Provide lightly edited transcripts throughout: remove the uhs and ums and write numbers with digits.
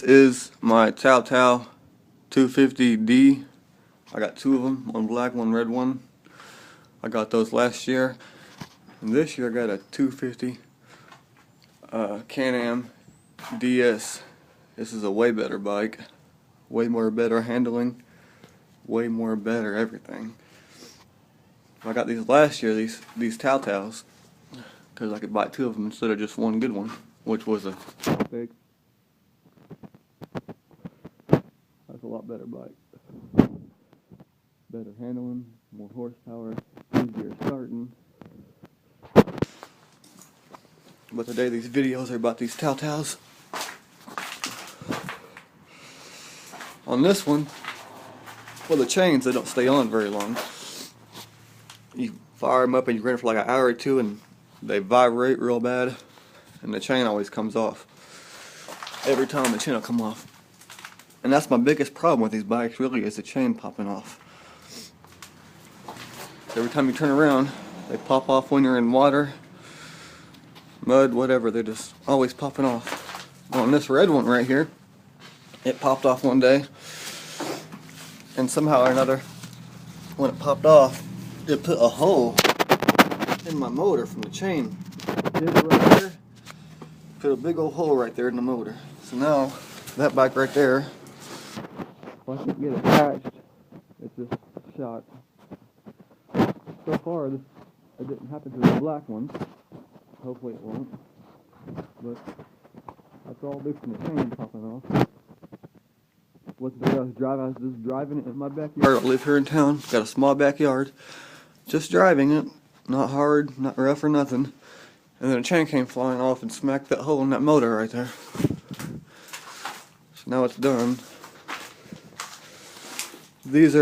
is my Taotao 250D. I got two of them, one black, one red one. I got those last year. And this year I got a 250 Can-Am DS. This is a way better bike. Way more better handling. Way more better everything. I got these last year, these Taotaos, because I could buy two of them instead of just one good one, which was a fake. That's a lot better bike. Better handling, more horsepower, easier starting. But today these videos are about these Taotaos. On this one, well, the chains, they don't stay on very long. You fire them up and you run it for like an hour or two and they vibrate real bad, and the chain always comes off. Every time the chain will come off. And that's my biggest problem with these bikes, really, is the chain popping off. Every time you turn around, they pop off when you're in water, mud, whatever. They're just always popping off. On this red one right here, it popped off one day, and somehow or another, when it popped off, it put a hole in my motor from the chain. It did it right there. Put a big old hole right there in the motor. So now, that bike right there, if I can get it attached, it's just shot. So far, it didn't happen to the black one. Hopefully it won't. But that's all due from the chain popping off. What's the day I was just driving it in my backyard. I live here in town, got a small backyard. Just driving it, not hard, not rough or nothing. And then a chain came flying off and smacked that hole in that motor right there. So now it's done. These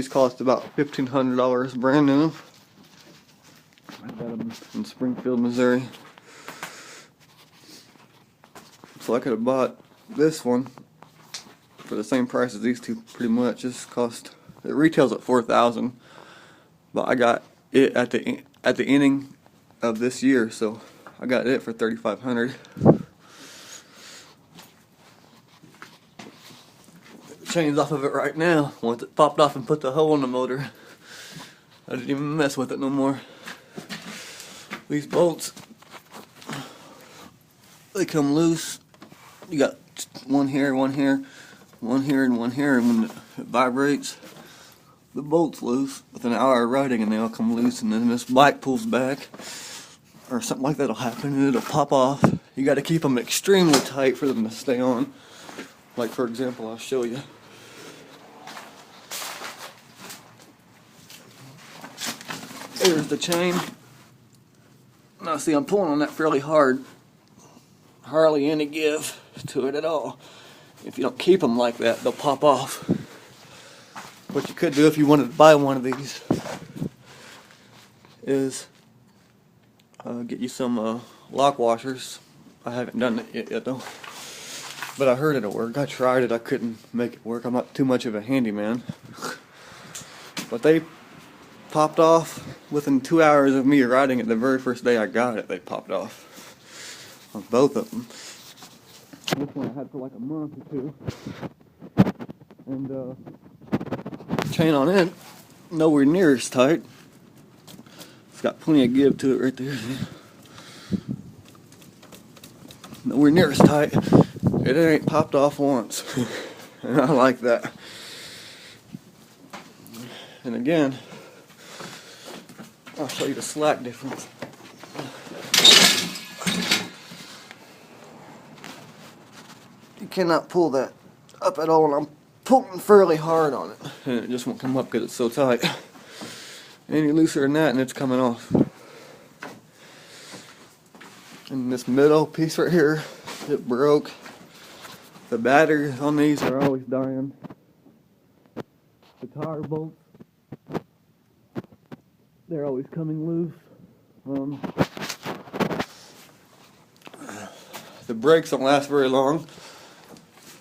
cost about $1,500 brand new. I got them in Springfield, Missouri. So I could have bought this one for the same price as these two, pretty much. It retails at $4,000, but I got it at the ending of this year, so I got it for $3,500. The chain's off of it right now. Once it popped off and put the hole in the motor, I didn't even mess with it no more. These bolts, they come loose. You got one here, one here, one here, and one here, and when it vibrates, the bolt's loose. Within an hour of riding, and they all come loose, and then this bike pulls back, or something like that'll happen, and it'll pop off. You got to keep them extremely tight for them to stay on. Like, for example, I'll show you. Here's the chain. Now see, I'm pulling on that fairly hard. Hardly any give to it at all. If you don't keep them like that, they'll pop off. What you could do if you wanted to buy one of these is get you some lock washers. I haven't done it yet though, but I heard it'll work. I tried it, I couldn't make it work. I'm not too much of a handyman. But they popped off within 2 hours of me riding it. The very first day I got it, they popped off on both of them. This one I had for like a month or two, and chain on it nowhere near as tight. It's got plenty of give to it right there. Nowhere near as tight. It ain't popped off once. And I like that. And again, I'll show you the slack difference. You cannot pull that up at all, and I'm pulling fairly hard on it, and it just won't come up because it's so tight. Any looser than that and it's coming off. And this middle piece right here, it broke. The batteries on these are always dying. The tire bolts, they're always coming loose. The brakes don't last very long.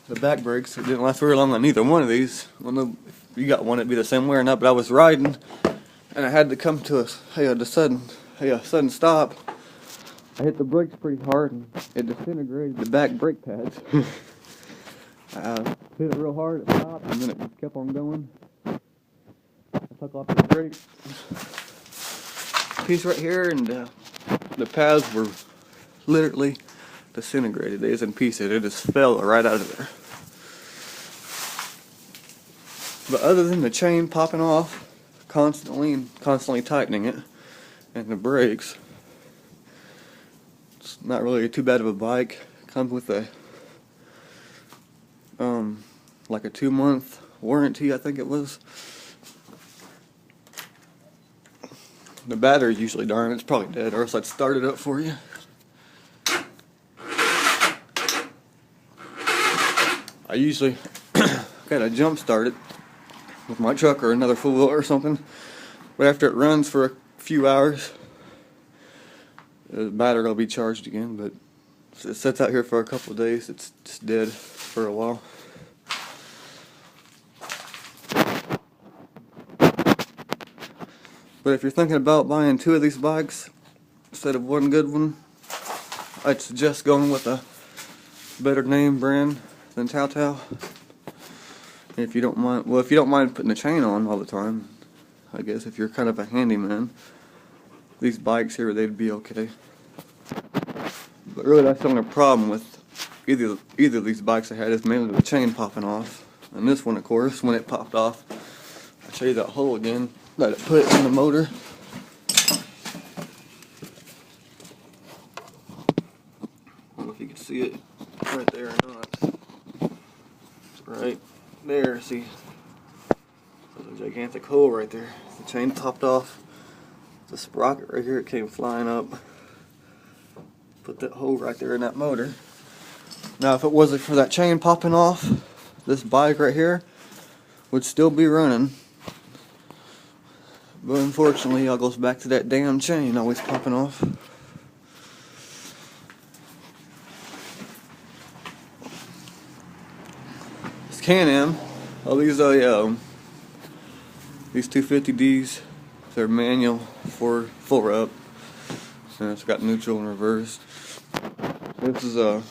The back brakes, it didn't last very long on either one of these. I don't know if you got one, it'd be the same way or not, but I was riding and I had to come to a sudden stop I hit the brakes pretty hard and it disintegrated the back brake pads. I hit it real hard, it stopped, and then it just kept on going. I took off the brake piece right here, and the pads were literally disintegrated. They was in pieces. It just fell right out of there. But other than the chain popping off constantly and constantly tightening it, and the brakes, it's not really too bad of a bike. Comes with a like a 2-month warranty, I think it was. The battery's usually darn, it's probably dead, or else I'd start it up for you. I usually gotta jump start it with my truck or another four-wheel or something, but after it runs for a few hours, the battery will be charged again. But if it sits out here for a couple of days, it's just dead for a while. But if you're thinking about buying 2 of these bikes instead of one good one, I'd suggest going with a better name brand than Taotao. If you don't mind, well, if you don't mind putting the chain on all the time, I guess if you're kind of a handyman, these bikes here, they'd be okay. But really, that's the only problem with either of these bikes I had, is mainly the chain popping off. And this one, of course, when it popped off, I'll show you that hole again that it put in the motor. I don't know if you can see it right there or not. Right there, see? There's a gigantic hole right there. The chain popped off. The sprocket right here, it came flying up. Put that hole right there in that motor. Now, if it wasn't for that chain popping off, this bike right here would still be running. But unfortunately, it all goes back to that damn chain always popping off. This Can-Am, oh, these 250Ds, they're manual for full rep, and it's got neutral and reverse. This is a